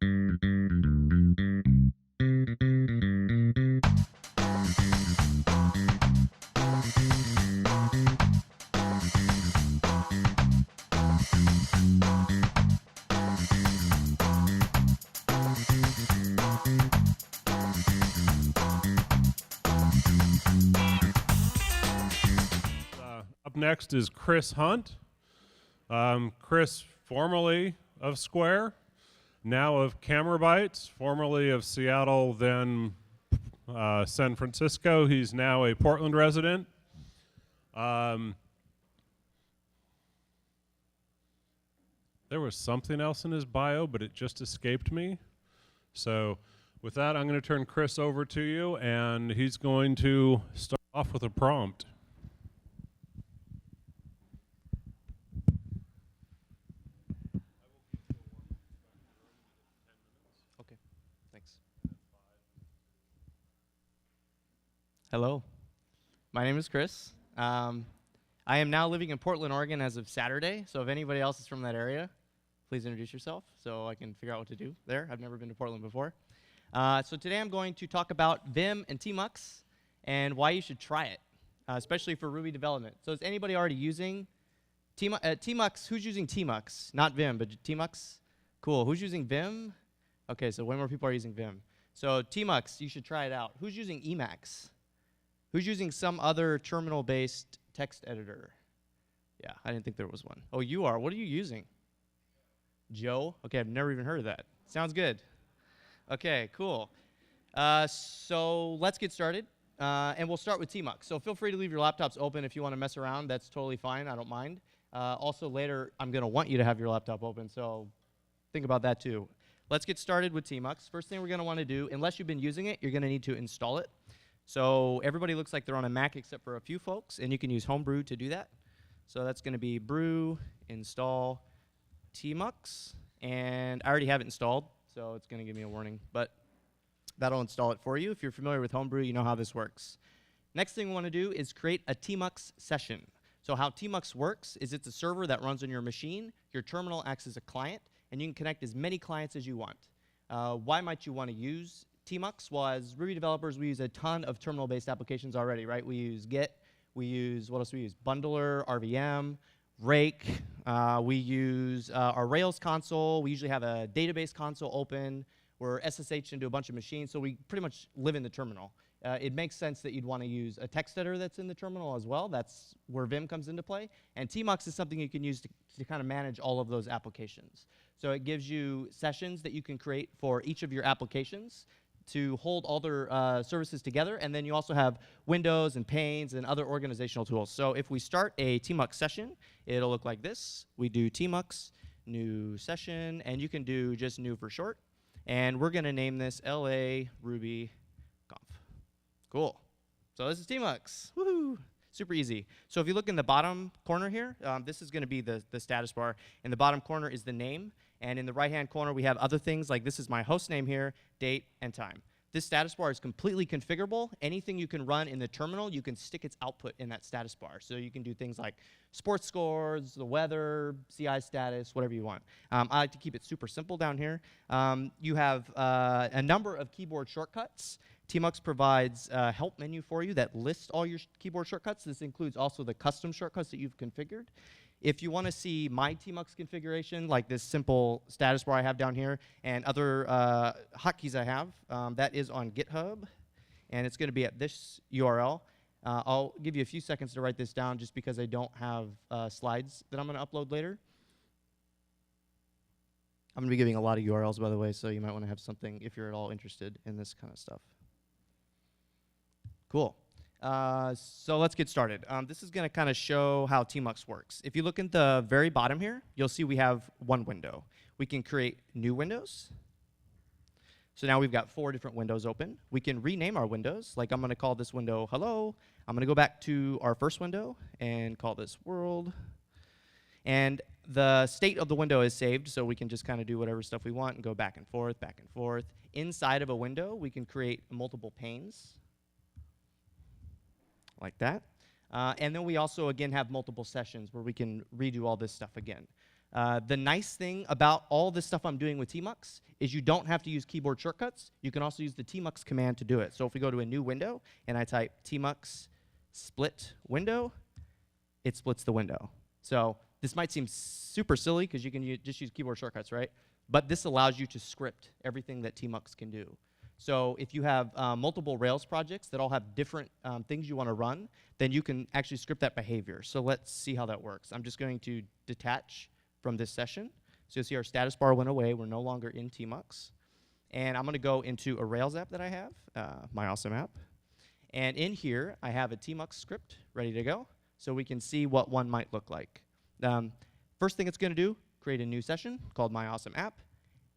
Up next is Chris Hunt. Chris, formerly of Square, now of Camera Bytes, formerly of Seattle, then San Francisco. He's now a Portland resident. There was something else in his bio, but it just escaped me. So with that, I'm going to turn Chris over to you, and he's going to start off with a prompt. Okay, thanks. Hello, my name is Chris. I am now living in Portland, Oregon as of Saturday, so if anybody else is from that area, please introduce yourself so I can figure out what to do there. I've never been to Portland before. So today I'm going to talk about Vim and Tmux and why you should try it, especially for Ruby development. So is anybody already using Tmux? Who's using Tmux? Not Vim, but Tmux? Cool. Who's using Vim? Okay, so way more people are using Vim. So Tmux, you should try it out. Who's using Emacs? Who's using some other terminal-based text editor? Yeah, I didn't think there was one. Oh, you are. What are you using? Joe? Okay, I've never even heard of that. Sounds good. Okay, cool. So let's get started, and we'll start with Tmux. So feel free to leave your laptops open if you want to mess around. That's totally fine. I don't mind. Also, later, I'm going to want you to have your laptop open, so think about that too. Let's get started with Tmux. First thing we're going to want to do, unless you've been using it, you're going to need to install it. So everybody looks like they're on a Mac except for a few folks, and you can use Homebrew to do that. So that's going to be brew install Tmux, and I already have it installed, so it's going to give me a warning, but that'll install it for you. If you're familiar with Homebrew, you know how this works. Next thing we want to do is create a Tmux session. So how Tmux works is it's a server that runs on your machine. Your terminal acts as a client, and you can connect as many clients as you want. Why might you want to use Tmux? Well, as Ruby developers, we use a ton of terminal-based applications already, right? We use Git, we use, what else we use? Bundler, RVM, Rake, we use our Rails console. We usually have a database console open. We're SSH into a bunch of machines, so we pretty much live in the terminal. It makes sense that you'd want to use a text editor that's in the terminal as well. That's where Vim comes into play. And Tmux is something you can use to kind of manage all of those applications. So it gives you sessions that you can create for each of your applications to hold all their services together, and then you also have windows and panes and other organizational tools. So if we start a Tmux session, it'll look like this. We do Tmux, new session, and you can do just new for short. And we're going to name this LA Ruby Conf. Cool. So this is Tmux. Woohoo! Super easy. So if you look in the bottom corner here, this is going to be the status bar. In the bottom corner is the name. And in the right-hand corner, we have other things like this is my host name here, date, and time. This status bar is completely configurable. Anything you can run in the terminal, you can stick its output in that status bar. So you can do things like sports scores, the weather, CI status, whatever you want. I like to keep it super simple down here. You have a number of keyboard shortcuts. Tmux provides a help menu for you that lists all your keyboard shortcuts. This includes also the custom shortcuts that you've configured. If you want to see my Tmux configuration, like this simple status bar I have down here, and other hotkeys I have, that is on GitHub, and it's going to be at this URL. I'll give you a few seconds to write this down just because I don't have slides that I'm going to upload later. I'm going to be giving a lot of URLs, by the way, so you might want to have something if you're at all interested in this kind of stuff. Cool. So let's get started. This is going to kind of show how Tmux works. If you look at the very bottom here, you'll see we have one window. We can create new windows. So now we've got 4 different windows open. We can rename our windows. Like I'm going to call this window hello. I'm going to go back to our first window and call this world. And the state of the window is saved, so we can just kind of do whatever stuff we want and go back and forth, back and forth. Inside of a window, we can create multiple panes, like that. And then we also, again, have multiple sessions where we can redo all this stuff again. The nice thing about all this stuff I'm doing with Tmux is you don't have to use keyboard shortcuts. You can also use the Tmux command to do it. So if we go to a new window and I type Tmux split window, it splits the window. So this might seem super silly because you can just use keyboard shortcuts, right? But this allows you to script everything that Tmux can do. So if you have multiple Rails projects that all have different things you want to run, then you can actually script that behavior. So let's see how that works. I'm just going to detach from this session. So you'll see our status bar went away. We're no longer in Tmux. And I'm going to go into a Rails app that I have, my awesome app. And in here, I have a Tmux script ready to go. So we can see what one might look like. First thing it's going to do, create a new session called my awesome app.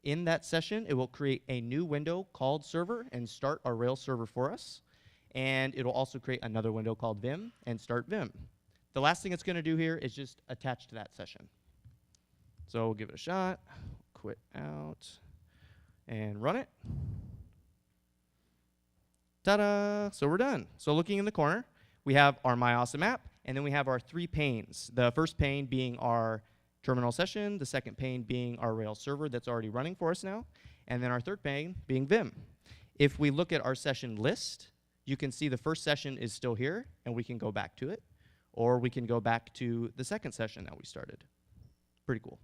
In that session, it will create a new window called server and start our Rails server for us. And it will also create another window called Vim and start Vim. The last thing it's going to do here is just attach to that session. So we'll give it a shot, quit out, and run it. Ta-da! So we're done. So looking in the corner, we have our My Awesome app, and then we have our 3 panes. The first pane being our terminal session, the second pane being our Rails server that's already running for us now, and then our third pane being Vim. If we look at our session list, you can see the first session is still here, and we can go back to it, or we can go back to the second session that we started. Pretty cool.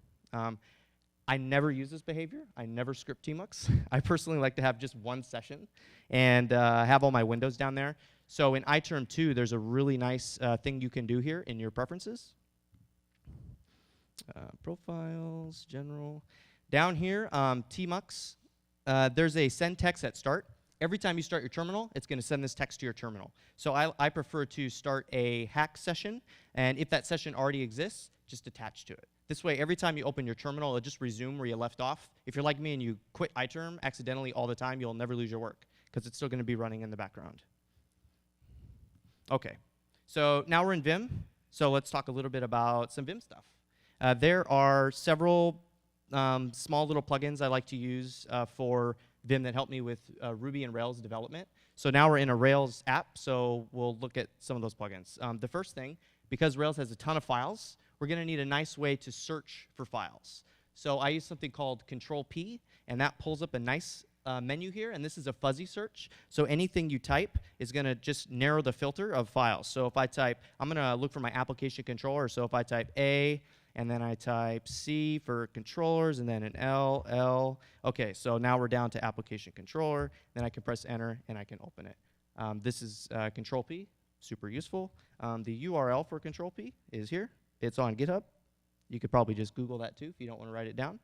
I never use this behavior. I never script Tmux. I personally like to have just one session and have all my windows down there. So in iTerm 2, there's a really nice thing you can do here in your preferences. Profiles, general. Down here, Tmux, there's a send text at start. Every time you start your terminal, it's going to send this text to your terminal. So I prefer to start a hack session, and if that session already exists, just attach to it. This way, every time you open your terminal, it'll just resume where you left off. If you're like me and you quit iTerm accidentally all the time, you'll never lose your work, because it's still going to be running in the background. OK, so now we're in Vim. So let's talk a little bit about some Vim stuff. There are several small little plugins I like to use for Vim that help me with Ruby and Rails development. So now we're in a Rails app, so we'll look at some of those plugins. The first thing, because Rails has a ton of files, we're going to need a nice way to search for files. So I use something called Control-P, and that pulls up a nice menu here, and this is a fuzzy search. So anything you type is going to just narrow the filter of files. So if I type, I'm going to look for my application controller. So if I type A, and then I type C for controllers, and then an L. OK, so now we're down to application controller. Then I can press enter, and I can open it. This is Control-P, super useful. The URL for Control-P is here. It's on GitHub. You could probably just Google that too if you don't want to write it down.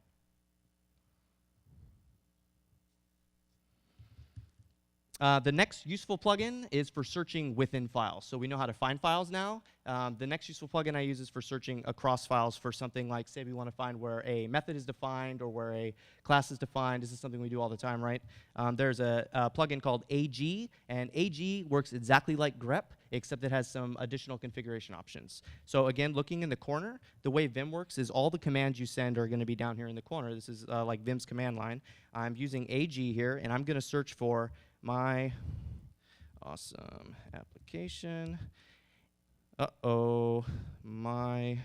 The next useful plugin is for searching within files. So we know how to find files now. The next useful plugin I use is for searching across files for something like, say we want to find where a method is defined or where a class is defined. This is something we do all the time, right? There's a plugin called AG, and AG works exactly like grep, except it has some additional configuration options. So again, looking in the corner, the way Vim works is all the commands you send are going to be down here in the corner. This is like Vim's command line. I'm using AG here, and I'm going to search for my awesome application. My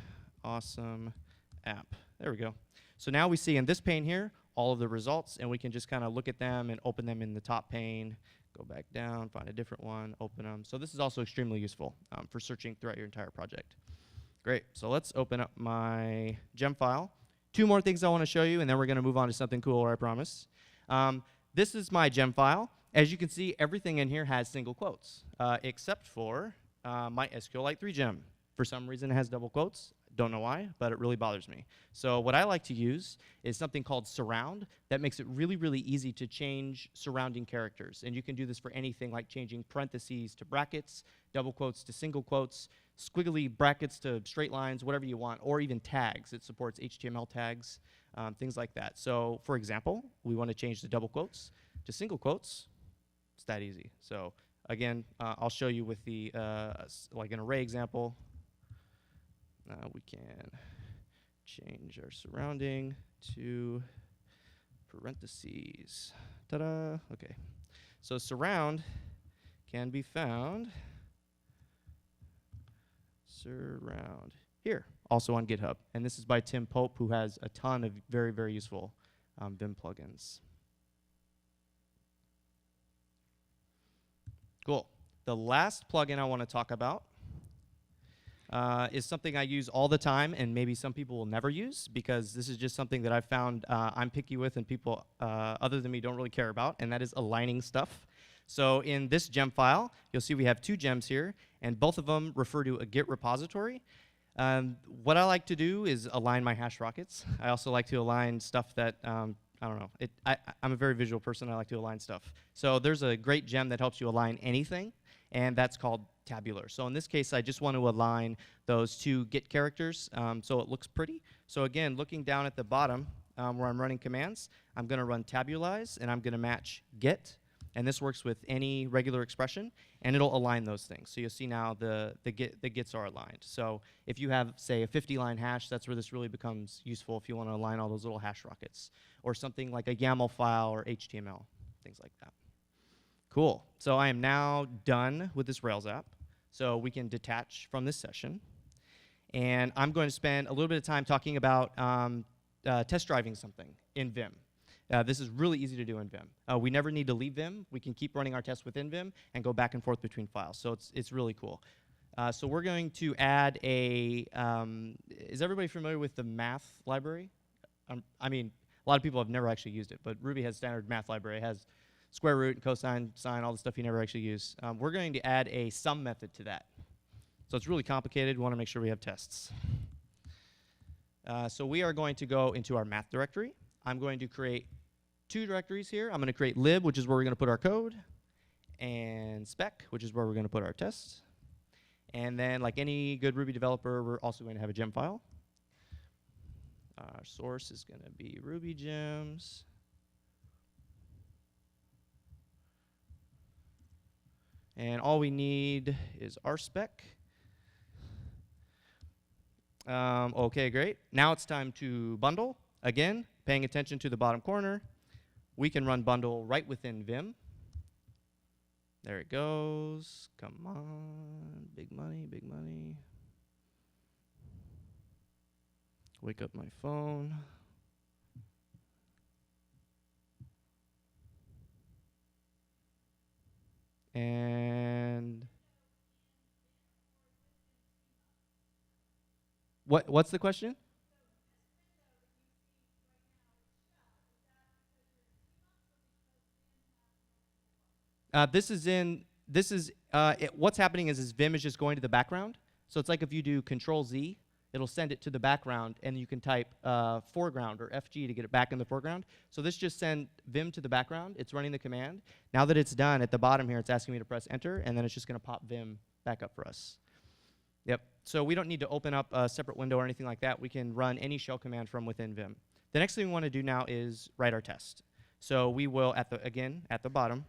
awesome app. There we go. So now we see in this pane here all of the results, and we can just kind of look at them and open them in the top pane, go back down, find a different one, open them. So this is also extremely useful for searching throughout your entire project. Great. So let's open up my gem file. 2 more things I want to show you, and then we're going to move on to something cooler, I promise. This is my gem file. As you can see, everything in here has single quotes, except for my SQLite 3 gem. For some reason, it has double quotes. Don't know why, but it really bothers me. So what I like to use is something called surround that makes it really, really easy to change surrounding characters. And you can do this for anything like changing parentheses to brackets, double quotes to single quotes, squiggly brackets to straight lines, whatever you want, or even tags. It supports HTML tags, things like that. So for example, we want to change the double quotes to single quotes. It's that easy. So again, I'll show you with the like an array example. We can change our surrounding to parentheses. Ta-da! Okay. So surround can be found. Surround here. also on GitHub. And this is by Tim Pope, who has a ton of very, very useful Vim plugins. Cool. The last plugin I want to talk about is something I use all the time, and maybe some people will never use, because this is just something that I've found I'm picky with and people other than me don't really care about, and that is aligning stuff. So in this gem file, you'll see we have 2 gems here, and both of them refer to a Git repository. What I like to do is align my hash rockets. I also like to align stuff that, I don't know, I'm a very visual person. I like to align stuff. So there's a great gem that helps you align anything, and that's called tabular. So in this case, I just want to align those 2 Git characters so it looks pretty. So again, looking down at the bottom where I'm running commands, I'm going to run tabulize, and I'm going to match Git. And this works with any regular expression, and it'll align those things. So you'll see now the Gits are aligned. So if you have, say, a 50-line hash, that's where this really becomes useful if you want to align all those little hash rockets. Or something like a YAML file or HTML, things like that. Cool. So I am now done with this Rails app. So we can detach from this session. And I'm going to spend a little bit of time talking about test driving something in Vim. This is really easy to do in Vim. We never need to leave Vim. We can keep running our tests within Vim and go back and forth between files. So it's really cool. So we're going to add a, is everybody familiar with the math library? I mean, a lot of people have never actually used it, but Ruby has standard math library. It has square root, and cosine, sine, all the stuff you never actually use. We're going to add a sum method to that. So it's really complicated. We want to make sure we have tests. So we are going to go into our math directory. I'm going to create 2 directories here. I'm going to create lib, which is where we're going to put our code, and spec, which is where we're going to put our tests. And then, like any good Ruby developer, we're also going to have a gem file. Our source is going to be Ruby gems. And all we need is our spec. OK, great. Now it's time to bundle. Again, paying attention to the bottom corner. We can run bundle right within Vim. There it goes. Come on. Big money, big money. Wake up my phone. And what's the question? What's happening is Vim is just going to the background. So it's like if you do Control-Z, it'll send it to the background, and you can type foreground or FG to get it back in the foreground. So this just sent Vim to the background. It's running the command. Now that it's done, at the bottom here, it's asking me to press Enter, and then it's just going to pop Vim back up for us. Yep. So we don't need to open up a separate window or anything like that. We can run any shell command from within Vim. The next thing we want to do now is write our test. So we will, at the bottom,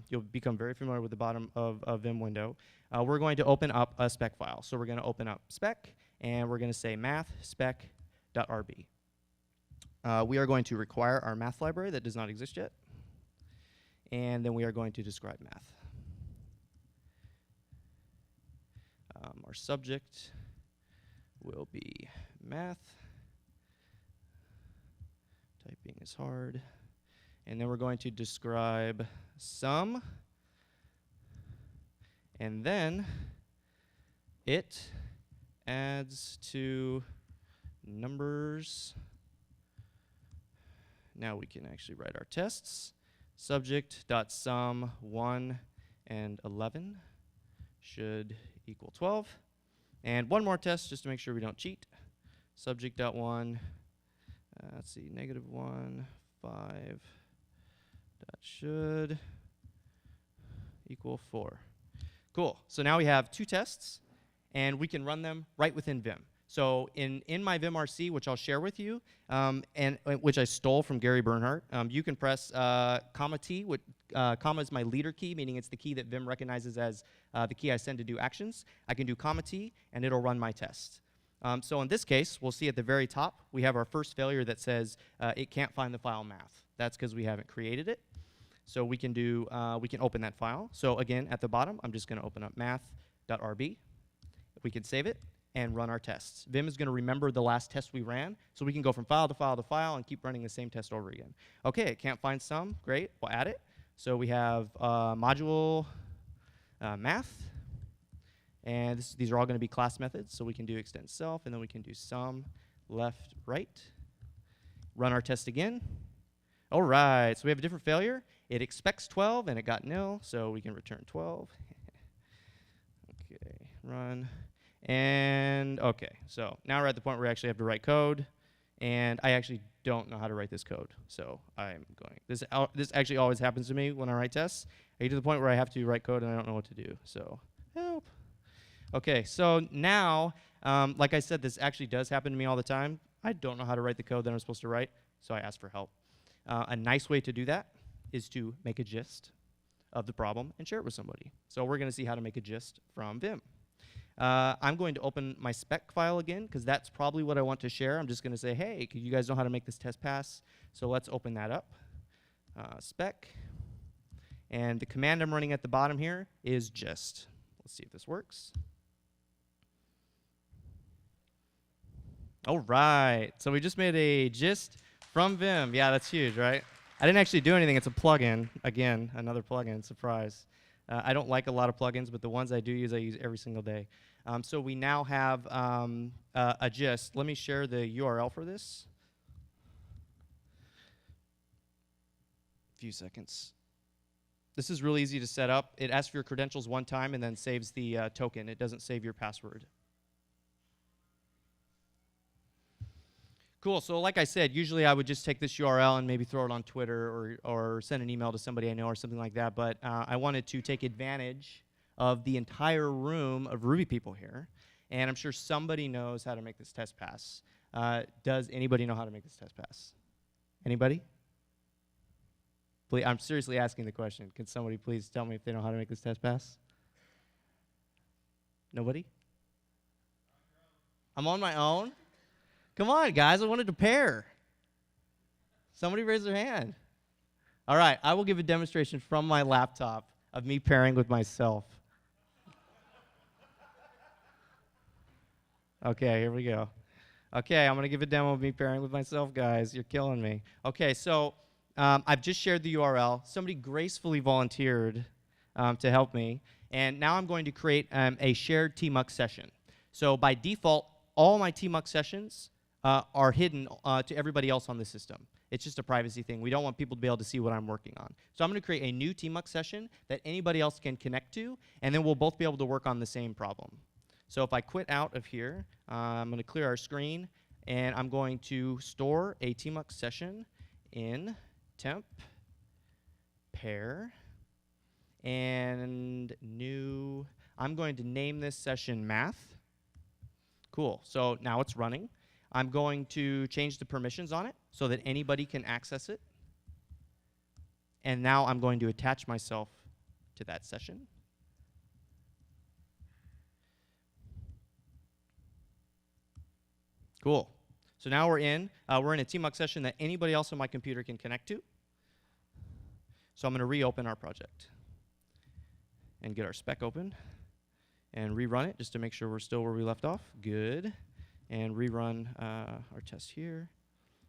you'll become very familiar with the bottom of a Vim window. We're going to open up a spec file. So we're going to open up spec, and we're going to say math spec.rb. We are going to require our math library that does not exist yet. And then we are going to describe math. Our subject will be math. Typing is hard. And then we're going to describe sum. And then it adds to numbers. Now we can actually write our tests. Subject.sum 1 and 11 should equal 12. And one more test just to make sure we don't cheat. Subject.1, let's see, -1, 5. That should equal 4. Cool. So now we have 2 tests, and we can run them right within Vim. So in my vimrc, which I'll share with you, and which I stole from Gary Bernhardt, you can press -T. Comma is my leader key, meaning it's the key that Vim recognizes as the key I send to do actions. I can do -T, and it'll run my test. So in this case, we'll see at the very top, we have our first failure that says it can't find the file math. That's because we haven't created it. So we can open that file. So again, at the bottom, I'm just going to open up math.rb. We can save it. and run our tests. Vim is going to remember the last test we ran, so we can go from file to file to file and keep running the same test over again. Okay, it can't find sum. Great, we'll add it. So we have module math, and these are all going to be class methods, so we can do extend self, and then we can do sum, left, right. Run our test again. All right, so we have a different failure. It expects 12, and it got nil, so we can return 12. Okay, run. And okay, so now we're at the point where we actually have to write code, and I actually don't know how to write this code, so I'm going. This actually always happens to me when I write tests. I get to the point where I have to write code, and I don't know what to do, so help. Okay, so now, like I said, this actually does happen to me all the time. I don't know how to write the code that I'm supposed to write, so I ask for help. A nice way to do that is to make a gist of the problem and share it with somebody. So we're going to see how to make a gist from Vim. I'm going to open my spec file again, because that's probably what I want to share. I'm just going to say, hey, you guys know how to make this test pass? So let's open that up. Spec. And the command I'm running at the bottom here is gist. Let's see if this works. All right, so we just made a gist from Vim. Yeah, that's huge, right? I didn't actually do anything. It's a plugin. Again, another plugin, surprise. I don't like a lot of plugins, but the ones I use every single day. So we now have a gist. Let me share the URL for this. A few seconds. This is really easy to set up. It asks for your credentials one time and then saves the token. It doesn't save your password. Cool, so like I said, usually I would just take this URL and maybe throw it on Twitter or send an email to somebody I know or something like that, but I wanted to take advantage of the entire room of Ruby people here, and I'm sure somebody knows how to make this test pass. Does anybody know how to make this test pass? Anybody? Please, I'm seriously asking the question. Can somebody please tell me if they know how to make this test pass? Nobody? I'm on my own? Come on, guys, I wanted to pair. Somebody raise their hand. All right, I will give a demonstration from my laptop of me pairing with myself. Okay, here we go. Okay, I'm going to give a demo of me pairing with myself, guys. You're killing me. Okay, so I've just shared the URL. Somebody gracefully volunteered to help me, and now I'm going to create a shared tmux session. So by default, all my tmux sessions are hidden to everybody else on the system. It's just a privacy thing. We don't want people to be able to see what I'm working on. So I'm going to create a new tmux session that anybody else can connect to, and then we'll both be able to work on the same problem. So if I quit out of here, I'm going to clear our screen, and I'm going to store a tmux session in temp pair and new. I'm going to name this session math. Cool. So now it's running. I'm going to change the permissions on it so that anybody can access it. And now I'm going to attach myself to that session. Cool. So now we're in a tmux session that anybody else on my computer can connect to. So I'm going to reopen our project and get our spec open and rerun it just to make sure we're still where we left off. Good. And rerun our test here.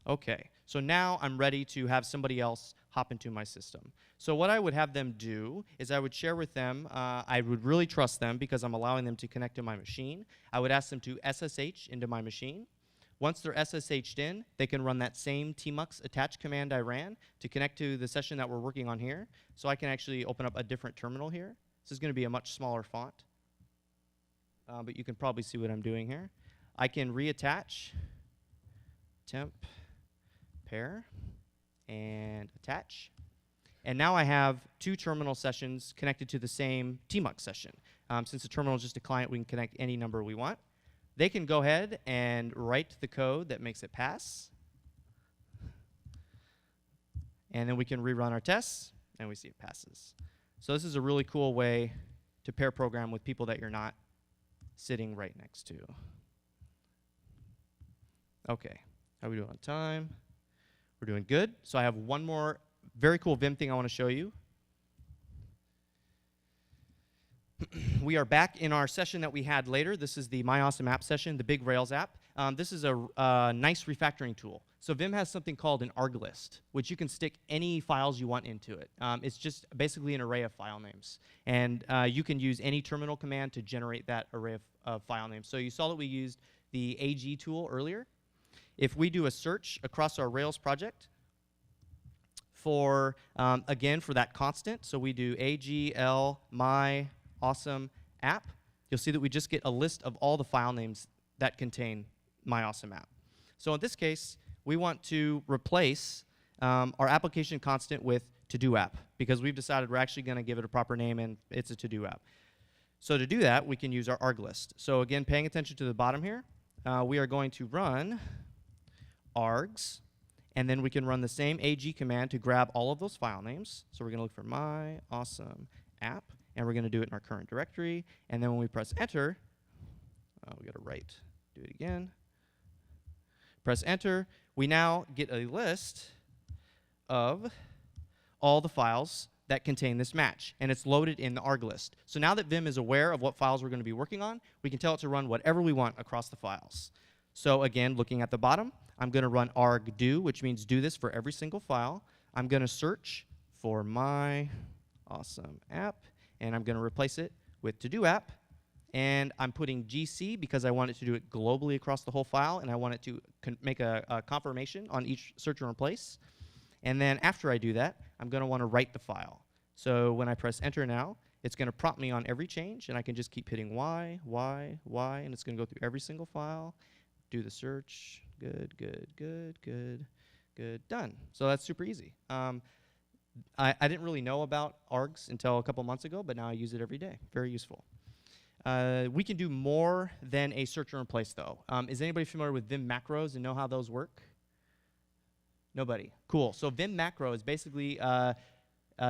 Okay, so now I'm ready to have somebody else hop into my system. So what I would have them do is I would share with them, I would really trust them because I'm allowing them to connect to my machine. I would ask them to SSH into my machine. Once they're SSH'd in, they can run that same tmux attach command I ran to connect to the session that we're working on here. So I can actually open up a different terminal here. This is going to be a much smaller font, but you can probably see what I'm doing here. I can reattach temp pair and attach. And now I have two terminal sessions connected to the same tmux session. Since the terminal is just a client, we can connect any number we want. They can go ahead and write the code that makes it pass. And then we can rerun our tests, and we see it passes. So this is a really cool way to pair program with people that you're not sitting right next to. Okay, how are we doing on time? We're doing good. So I have one more very cool Vim thing I want to show you. We are back in our session that we had later. This is the My Awesome App session, the big Rails app. This is a nice refactoring tool. So Vim has something called an arg list, which you can stick any files you want into it. It's just basically an array of file names. And you can use any terminal command to generate that array of file names. So you saw that we used the AG tool earlier. If we do a search across our Rails project for, again, for that constant, so we do AGL my awesome app, you'll see that we just get a list of all the file names that contain my awesome app. So in this case, we want to replace our application constant with to-do app because we've decided we're actually going to give it a proper name and it's a to-do app. So to do that, we can use our arg list. So again, paying attention to the bottom here, we are going to run args, and then we can run the same AG command to grab all of those file names. So we're going to look for my awesome app, and we're going to do it in our current directory. And then when we press enter, we got to write, do it again. Press enter. We now get a list of all the files that contain this match, and it's loaded in the arg list. So now that Vim is aware of what files we're going to be working on, we can tell it to run whatever we want across the files. So again, looking at the bottom, I'm going to run arg do, which means do this for every single file. I'm going to search for my awesome app, and I'm going to replace it with to-do app. And I'm putting GC because I want it to do it globally across the whole file, and I want it to make a confirmation on each search and replace. And then after I do that, I'm going to want to write the file. So when I press enter now, it's going to prompt me on every change, and I can just keep hitting Y, and it's going to go through every single file, do the search, good, good, good, good, good, done. So that's super easy. I didn't really know about args until a couple months ago, but now I use it every day. Very useful. We can do more than a search and replace, though. Is anybody familiar with Vim macros and know how those work? Nobody. Cool. So Vim macro is basically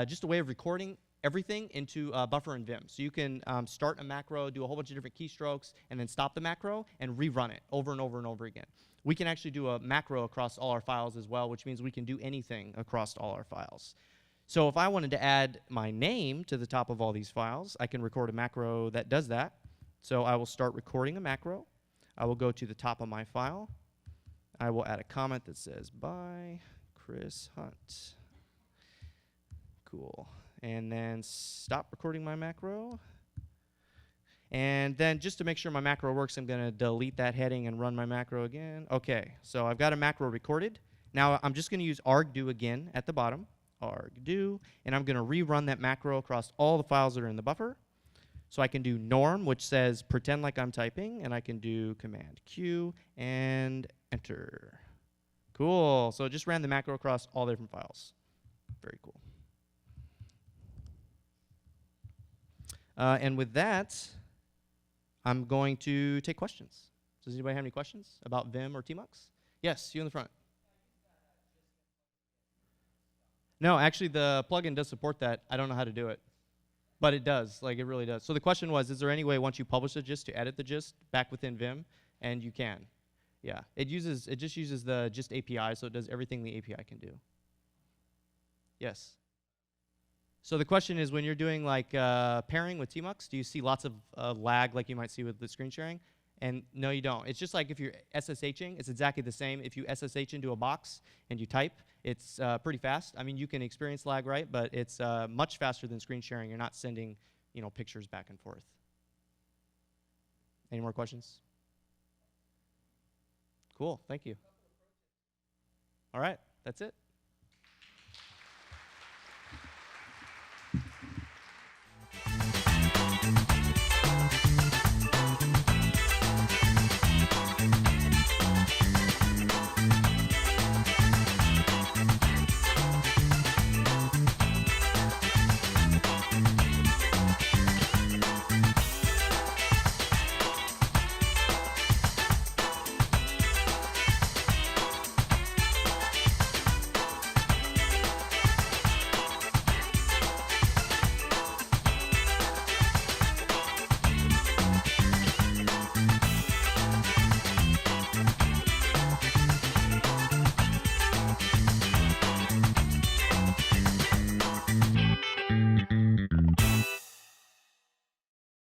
just a way of recording everything into a buffer in Vim. So you can start a macro, do a whole bunch of different keystrokes, and then stop the macro and rerun it over and over and over again. We can actually do a macro across all our files as well, which means we can do anything across all our files. So if I wanted to add my name to the top of all these files, I can record a macro that does that. So I will start recording a macro. I will go to the top of my file. I will add a comment that says, by Chris Hunt. Cool. And then stop recording my macro. And then just to make sure my macro works, I'm going to delete that heading and run my macro again. OK, so I've got a macro recorded. Now I'm just going to use arg do again at the bottom. Arg do, and I'm going to rerun that macro across all the files that are in the buffer. So I can do norm, which says pretend like I'm typing, and I can do command Q and enter. Cool. So it just ran the macro across all the different files. Very cool. And with that, I'm going to take questions. Does anybody have any questions about Vim or Tmux? Yes, you in the front. No, actually, the plugin does support that. I don't know how to do it. But it does. Like, it really does. So the question was, is there any way once you publish a gist to edit the gist back within Vim? And you can. Yeah. It just uses the gist API, so it does everything the API can do. Yes. So the question is, when you're doing like pairing with Tmux, do you see lots of lag like you might see with the screen sharing? And no, you don't. It's just like if you're SSHing, it's exactly the same. If you SSH into a box and you type, it's pretty fast. I mean, you can experience lag, right? But it's much faster than screen sharing. You're not sending, pictures back and forth. Any more questions? Cool. Thank you. All right. That's it.